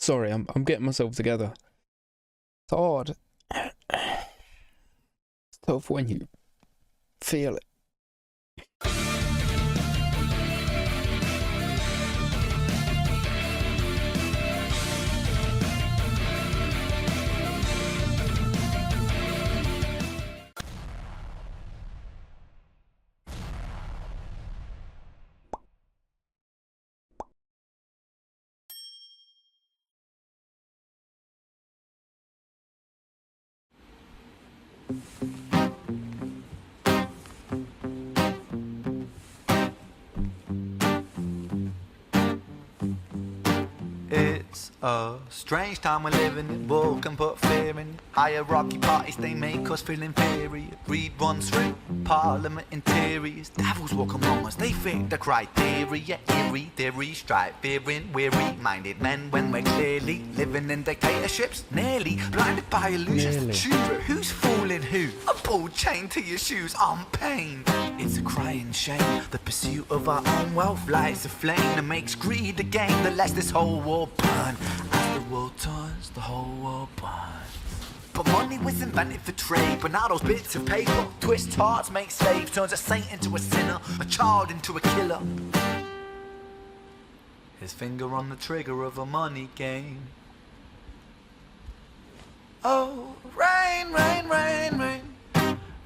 Sorry, I'm getting myself together. It's hard. It's tough when you feel it. It's a strange time we're living in. War can put fear in. Hierarchy parties, they make us feel inferior. Read one through Parliament interiors. Devils walk among us, they fit the criteria. Eerie theory, strife, fearing, weary-minded men when we're clearly living in dictatorships. Nearly blinded by illusions. Choose who's fooling who. A ball chained to your shoes on pain. It's a crying shame. The pursuit of our own wealth lights a flame that makes greed a game that lets this whole war burn. As the world turns, the whole world burns. But money was invented for trade, but now those bits of paper twist hearts, make slaves, turns a saint into a sinner, a child into a killer. His finger on the trigger of a money game. Oh, rain, rain, rain, rain,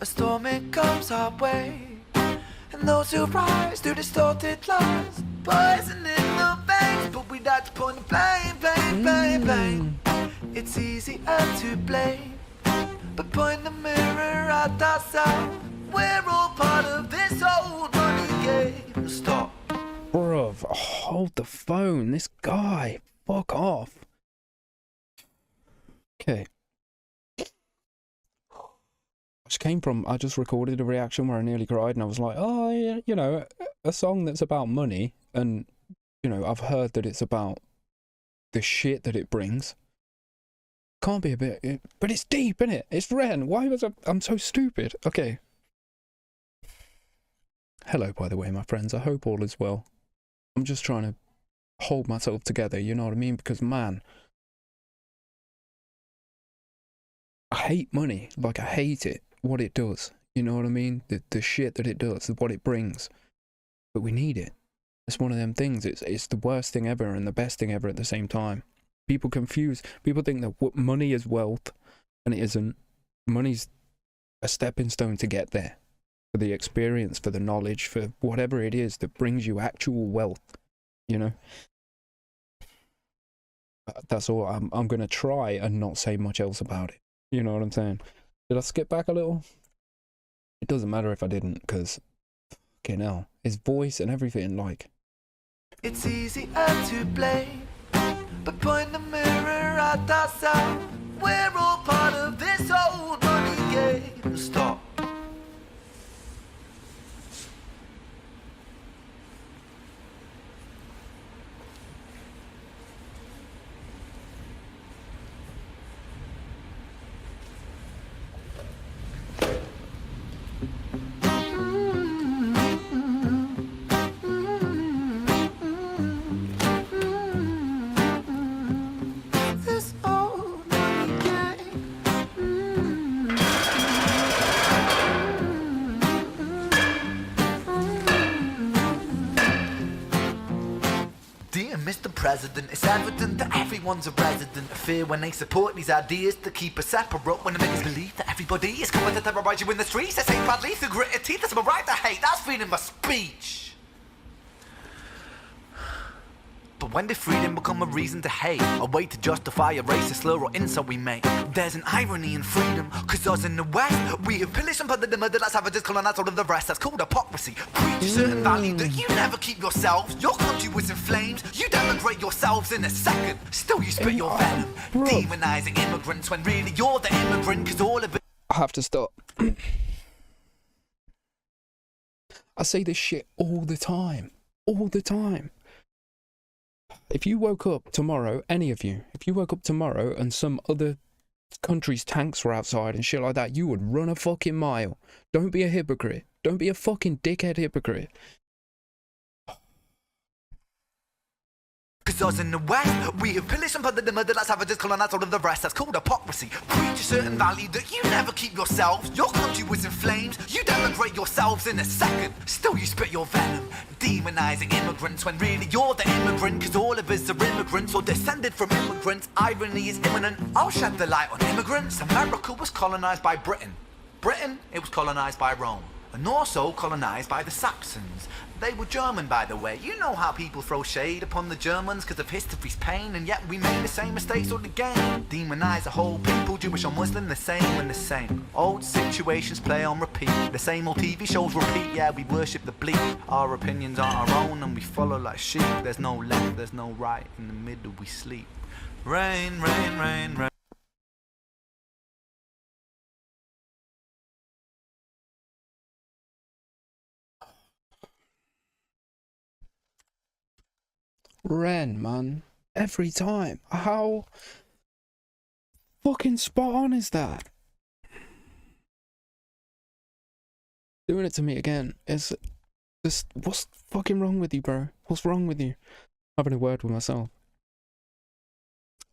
a storm it comes our way. And those who rise through distorted lies, poison in the veins, but we like to point the blame, blame, blame, blame. It's easier to blame, but point the mirror at ourselves. We're all part of this old money game. Stop. Bruv, hold the phone. This guy. Fuck off. Okay. I just recorded a reaction where I nearly cried and I was like, oh, yeah, you know, a song that's about money and, you know, I've heard that it's about the shit that it brings. Can't be a bit, but it's deep, innit? It's Ren. Why was I'm so stupid? Okay. Hello, by the way, my friends. I hope all is well. I'm just trying to hold myself together, you know what I mean? Because, man, I hate money. Like, I hate it. What it does, you know what I mean? The shit that it does, what it brings, but we need it. It's one of them things. It's the worst thing ever and the best thing ever at the same time. People confuse. People think that money is wealth, and it isn't. Money's a stepping stone to get there, for the experience, for the knowledge, for whatever it is that brings you actual wealth. You know. That's all. I'm gonna try and not say much else about it. You know what I'm saying? Did I skip back a little? It doesn't matter if I didn't, because, fucking hell, his voice and everything, like... It's easier to blame, but point the mirror at ourselves. We're all part of this old money game. Stop. Mr. President, it's evident that everyone's a resident of fear when they support these ideas to keep us separate. When they make us believe that everybody is coming to terrorize you in the streets, they say badly through gritted teeth. That's my right to hate, that's freedom of speech. But when did freedom become a reason to hate? A way to justify a racist slur or insult we make? There's an irony in freedom, cause us in the West, we have pillaged and plundered the murder like savages, colonized all of the rest. That's called hypocrisy. Preach a certain value that you never keep yourselves. Your country was in flames, you denigrate yourselves in a second. Still you spit your venom, demonizing immigrants when really you're the immigrant, cause all of it... I have to stop. I say this shit all the time. All the time. If you woke up tomorrow, any of you, if you woke up tomorrow and some other country's tanks were outside and shit like that, you would run a fucking mile. Don't be a hypocrite. Don't be a fucking dickhead hypocrite. Cause us in the West, we have pillaged and plundered the murder that's savages colonized all of the rest. That's called hypocrisy. Preach a certain value that you never keep yourselves. Your country was in flames, you denigrate yourselves in a second. Still you spit your venom, demonizing immigrants when really you're the immigrant. Cause all of us are immigrants or descended from immigrants. Irony is imminent, I'll shed the light on immigrants. America was colonized by Britain. Britain, it was colonized by Rome. And also colonized by the Saxons. They were German, by the way. You know how people throw shade upon the Germans because of history's pain, and yet we made the same mistakes all again. Demonize a whole people, Jewish or Muslim, the same and the same. Old situations play on repeat. The same old TV shows repeat. Yeah, we worship the bleak. Our opinions are our own and we follow like sheep. There's no left, there's no right. In the middle we sleep. Rain, rain, rain, rain. Ren, man. Every time. How fucking spot on is that? Doing it to me again. Is this, what's fucking wrong with you, bro? What's wrong with you? Having a word with myself.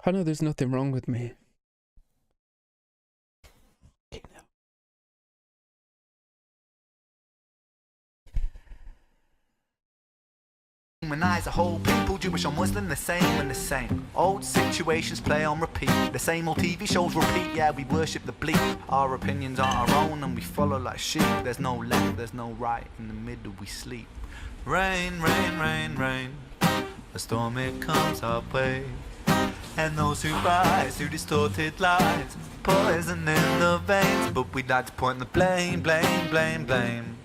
I know there's nothing wrong with me. Demonize a whole people, Jewish or Muslim, the same and the same. Old situations play on repeat. The same old TV shows repeat. Yeah, we worship the bleak. Our opinions are our own and we follow like sheep. There's no left, there's no right. In the middle we sleep. Rain, rain, rain, rain. A storm it comes our way. And those who rise through distorted lies, poison in the veins. But we'd like to point the blame, blame, blame, blame.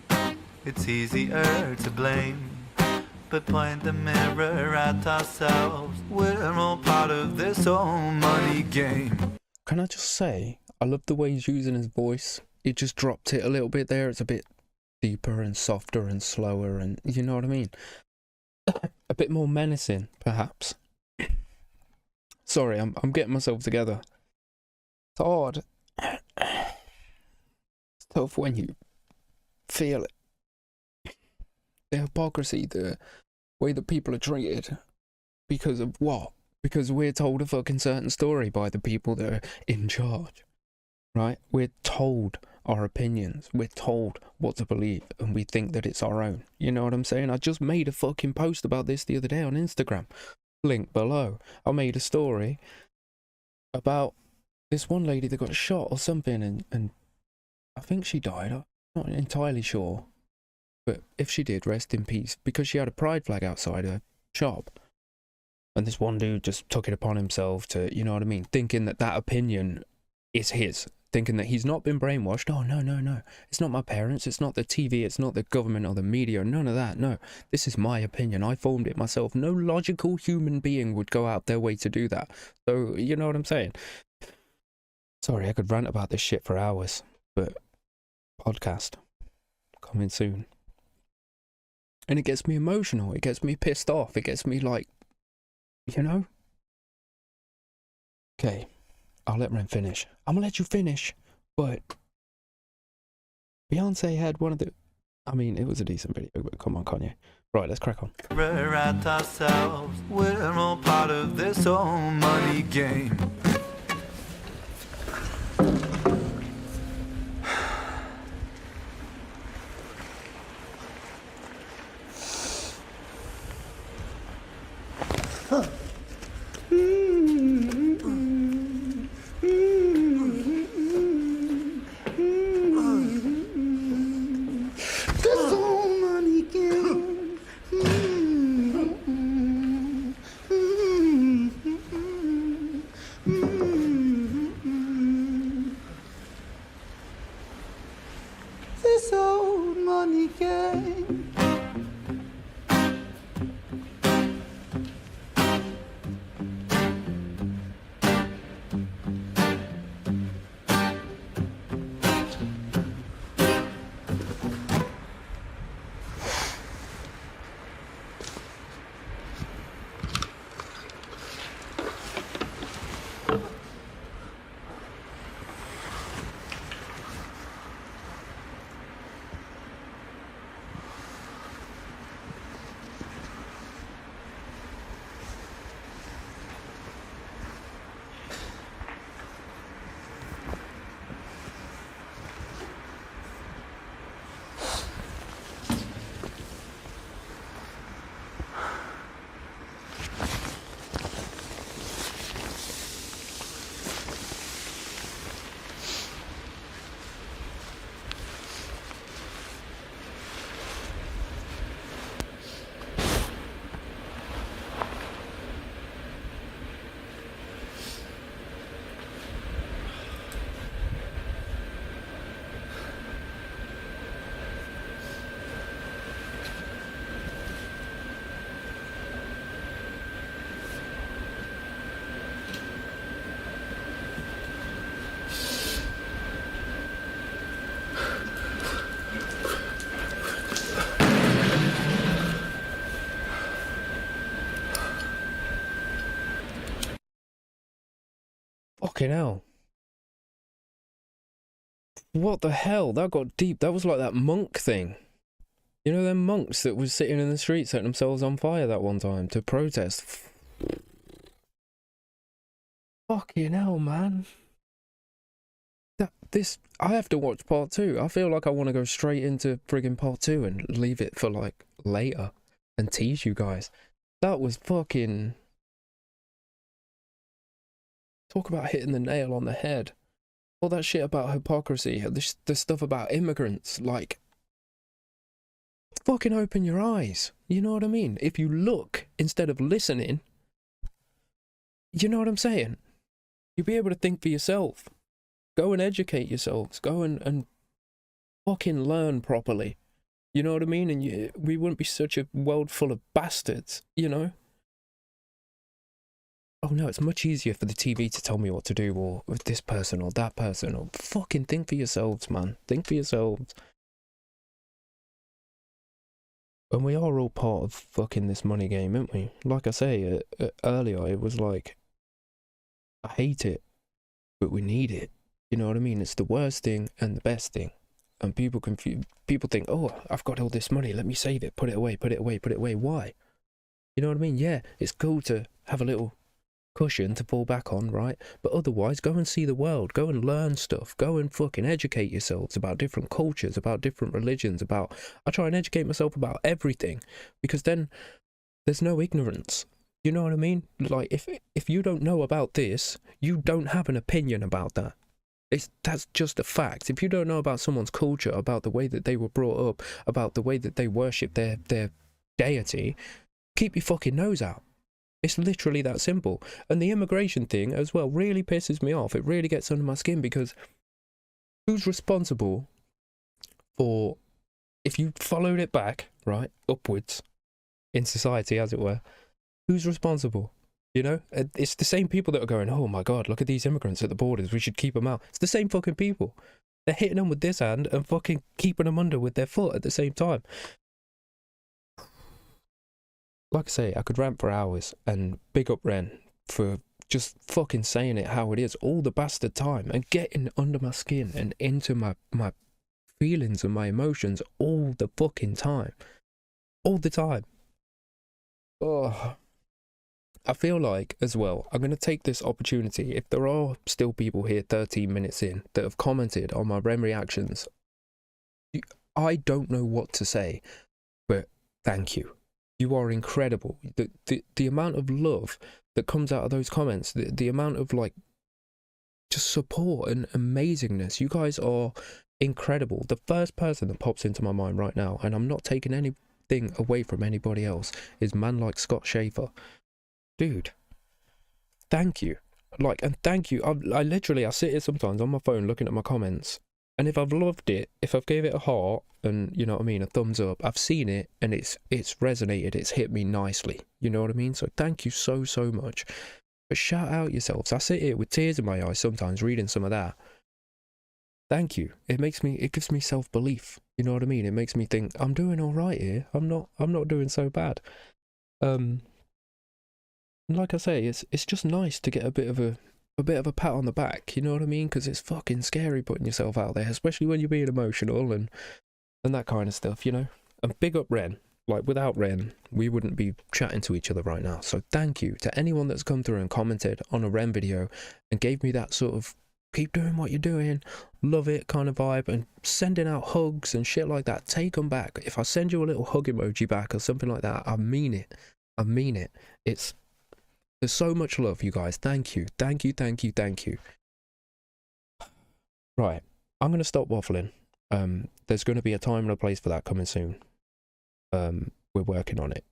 It's easier to blame. But point the mirror at ourselves. We're all part of this whole money game. Can I just say, I love the way he's using his voice. He just dropped it a little bit there. It's a bit deeper and softer and slower, and you know what I mean? A bit more menacing, perhaps. Sorry, I'm getting myself together. It's hard. It's tough when you feel it. The hypocrisy, the way that people are treated. Because of what? Because we're told a fucking certain story by the people that are in charge. Right? We're told our opinions. We're told what to believe. And we think that it's our own. You know what I'm saying? I just made a fucking post about this the other day on Instagram. Link below. I made a story about this one lady that got shot or something. And I think she died. I'm not entirely sure. But if she did, rest in peace, because she had a pride flag outside her shop. And this one dude just took it upon himself to, you know what I mean, thinking that that opinion is his. Thinking that he's not been brainwashed. Oh, no, no, no. It's not my parents. It's not the TV. It's not the government or the media. None of that. No, this is my opinion. I formed it myself. No logical human being would go out their way to do that. So, you know what I'm saying? Sorry, I could rant about this shit for hours. But podcast coming soon. And it gets me emotional. It gets me pissed off. It gets me like, you know? Okay, I'll let Ren finish. I'm gonna let you finish, but Beyonce had one of the... I mean, it was a decent video, but come on, Kanye. Right, let's crack on. We're at ourselves. We're all part of this whole money game. Fucking hell. What the hell? That got deep. That was like that monk thing. You know them monks that was sitting in the street setting themselves on fire that one time to protest? Fucking hell, man. I have to watch part 2. I feel like I want to go straight into friggin' part 2 and leave it for like later and tease you guys. That was fucking... Talk about hitting the nail on the head. All that shit about hypocrisy, the stuff about immigrants, like... Fucking open your eyes. You know what I mean? If you look instead of listening, you know what I'm saying? You'll be able to think for yourself. Go and educate yourselves. Go and fucking learn properly. You know what I mean? And we wouldn't be such a world full of bastards, you know? Oh no, it's much easier for the TV to tell me what to do, or with this person or that person, or fucking think for yourselves, man. Think for yourselves. And we are all part of fucking this money game, aren't we? Like I say earlier, it was like, I hate it, but we need it. You know what I mean? It's the worst thing and the best thing. And people think, oh, I've got all this money, let me save it, put it away, put it away, put it away. Why? You know what I mean? Yeah, it's cool to have a little cushion to fall back on, right? But otherwise, go and see the world, go and learn stuff, go and fucking educate yourselves about different cultures, about different religions, I try and educate myself about everything, because then there's no ignorance. You know what I mean? Like, if you don't know about this, you don't have an opinion about that. That's just a fact. If you don't know about someone's culture, about the way that they were brought up, about the way that they worship their deity, keep your fucking nose out. It's literally that simple. And the immigration thing as well really pisses me off. It really gets under my skin, because who's responsible for, if you followed it back, right, upwards in society, as it were, who's responsible? You know, it's the same people that are going, oh my God, look at these immigrants at the borders, we should keep them out. It's the same fucking people. They're hitting them with this hand and fucking keeping them under with their foot at the same time. Like I say, I could rant for hours, and big up Ren for just fucking saying it how it is all the bastard time and getting under my skin and into my feelings and my emotions all the fucking time. All the time. Oh, I feel like, as well, I'm going to take this opportunity, if there are still people here 13 minutes in that have commented on my Ren reactions, I don't know what to say, but thank you. You are incredible. The amount of love that comes out of those comments, the amount of, like, just support and amazingness, you guys are incredible. The first person that pops into my mind right now, and I'm not taking anything away from anybody else, is man like Scott Schaefer. Dude, thank you. Like, and thank you. I sit here sometimes on my phone looking at my comments, and if I've loved it, if I've gave it a heart and, you know what I mean, a thumbs up, I've seen it and it's resonated, it's hit me nicely. You know what I mean? So thank you so much. But shout out yourselves. I sit here with tears in my eyes sometimes reading some of that. Thank you. It gives me self-belief. You know what I mean? It makes me think I'm doing all right here. I'm not doing so bad. And like I say, it's just nice to get a bit of a pat on the back, you know what I mean? Because it's fucking scary putting yourself out there, especially when you're being emotional and that kind of stuff, you know? And big up Ren. Like, without Ren, we wouldn't be chatting to each other right now. So thank you to anyone that's come through and commented on a Ren video and gave me that sort of keep doing what you're doing, love it kind of vibe, and sending out hugs and shit like that. Take them back. If I send you a little hug emoji back or something like that, I mean it. I mean it. There's so much love, you guys. Thank you. Thank you, thank you, thank you. Right. I'm going to stop waffling. There's going to be a time and a place for that coming soon. We're working on it.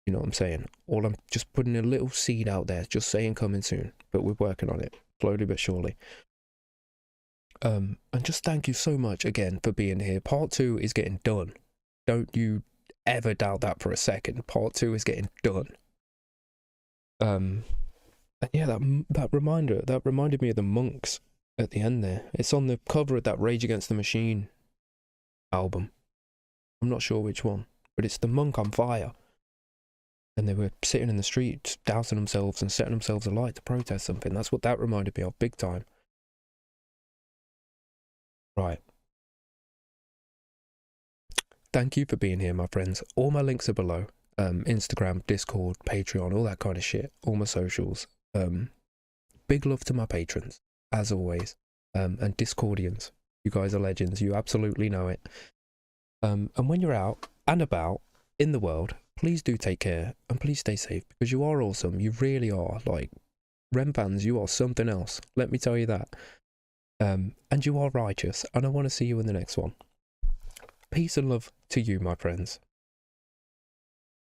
You know what I'm saying? I'm just putting a little seed out there, just saying coming soon. But we're working on it, slowly but surely. And just thank you so much again for being here. Part 2 is getting done. Don't you ever doubt that for a second. Part 2 is getting done. And yeah, that reminded me of the monks at the end there. It's on the cover of that Rage Against the Machine album. I'm not sure which one, but it's the monk on fire. and they were sitting in the street, dousing themselves and setting themselves alight to protest something. That's what that reminded me of, big time. Right. Thank you for being here, my friends. All my links are below. Instagram, Discord, Patreon, all that kind of shit. All my socials. Big love to my patrons, as always. And Discordians. You guys are legends. You absolutely know it. And when you're out and about in the world, please do take care and please stay safe, because you are awesome. You really are. Like, Rem fans, you are something else. Let me tell you that. And you are righteous, and I want to see you in the next one. Peace and love to you, my friends.